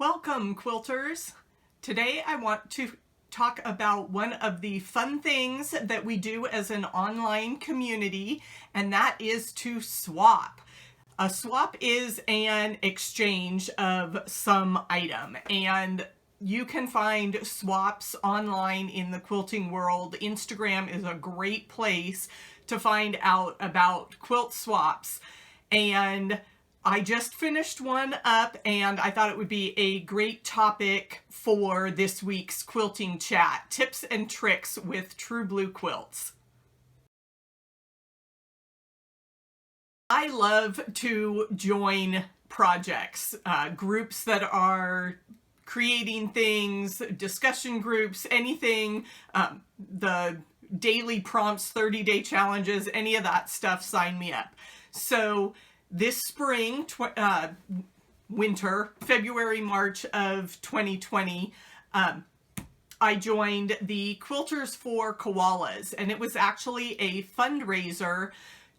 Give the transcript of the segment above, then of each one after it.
Welcome, quilters! Today I want to talk about one of the fun things that we do as an online community, and that is to swap. A swap is an exchange of some item, and you can find swaps online in the quilting world. Instagram is a great place to find out about quilt swaps, and I just finished one up and I thought it would be a great topic for this week's quilting chat, tips and tricks with True Blue Quilts. I love to join projects, groups that are creating things, discussion groups, anything, the daily prompts, 30-day challenges, any of that stuff, sign me up. So this spring, winter, February, March of 2020, I joined the Quilters for Koalas, and it was actually a fundraiser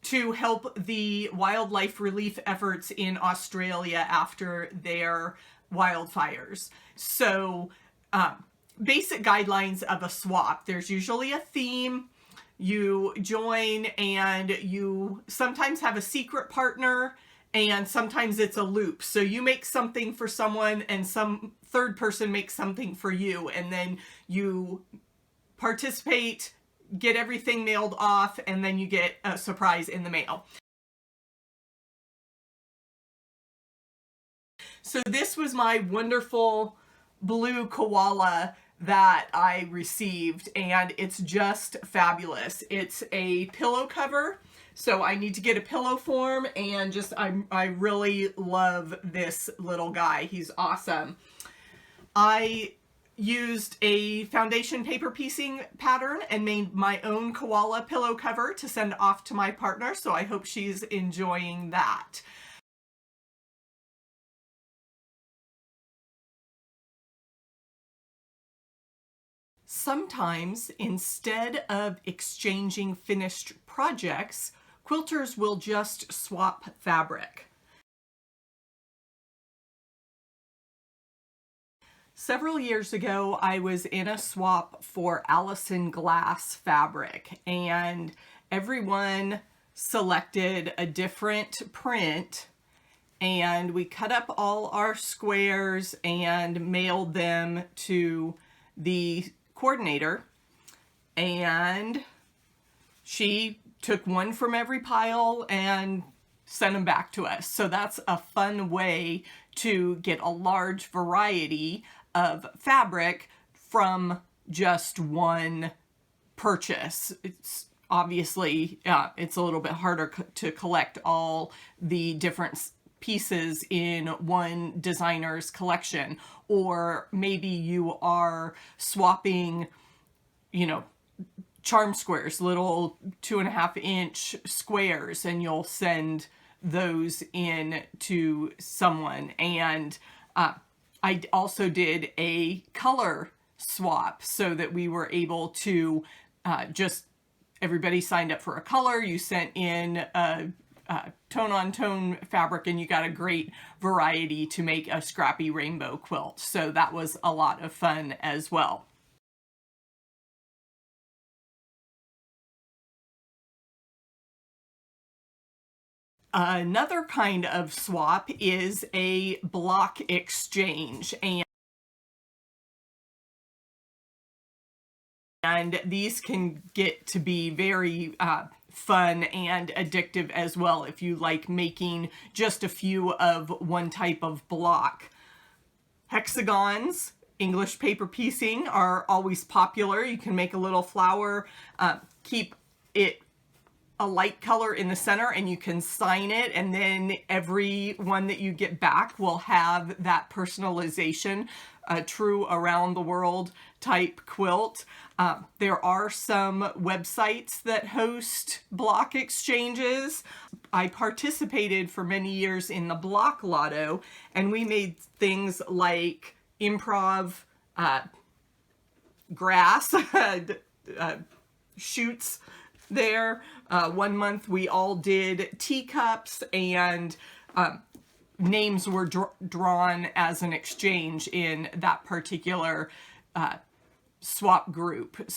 to help the wildlife relief efforts in Australia after their wildfires. So, basic guidelines of a swap. There's usually a theme. You join and you sometimes have a secret partner, and sometimes it's a loop. So you make something for someone and some third person makes something for you, and then you participate, get everything mailed off, and then you get a surprise in the mail. So this was my wonderful blue koala that I received, and it's just fabulous. It's a pillow cover, so I need to get a pillow form, and I really love this little guy. He's awesome. I used a foundation paper piecing pattern and made my own koala pillow cover to send off to my partner, so I hope she's enjoying that. Sometimes, instead of exchanging finished projects, quilters will just swap fabric. Several years ago, I was in a swap for Allison glass fabric, and everyone selected a different print, and we cut up all our squares and mailed them to the coordinator, and she took one from every pile and sent them back to us. So that's a fun way to get a large variety of fabric from just one purchase. It's obviously it's a little bit harder to collect all the different pieces in one designer's collection, or maybe you are swapping, charm squares, little 2.5-inch squares, and you'll send those in to someone. And I also did a color swap so that we were able to everybody signed up for a color. You sent in a tone-on-tone fabric, and you got a great variety to make a scrappy rainbow quilt. So that was a lot of fun as well. Another kind of swap is a block exchange, and these can get to be very fun and addictive as well if you like making just a few of one type of block. Hexagons, English paper piecing, are always popular. You can make a little flower, keep it a light color in the center, and you can sign it, and then every one that you get back will have that personalization, a true around the world type quilt. There are some websites that host block exchanges. I participated for many years in the Block Lotto, and we made things like improv grass shoots there. One month we all did teacups, and names were drawn as an exchange in that particular swap group.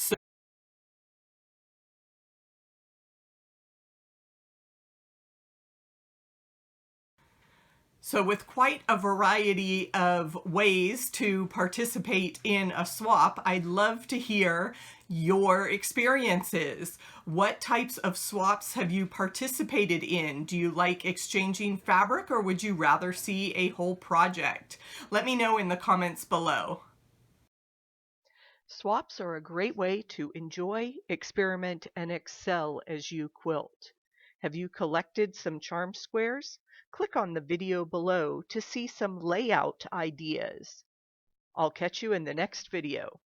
So with quite a variety of ways to participate in a swap, I'd love to hear your experiences. What types of swaps have you participated in? Do you like exchanging fabric, or would you rather see a whole project? Let me know in the comments below. Swaps are a great way to enjoy, experiment, and excel as you quilt. Have you collected some charm squares? Click on the video below to see some layout ideas. I'll catch you in the next video.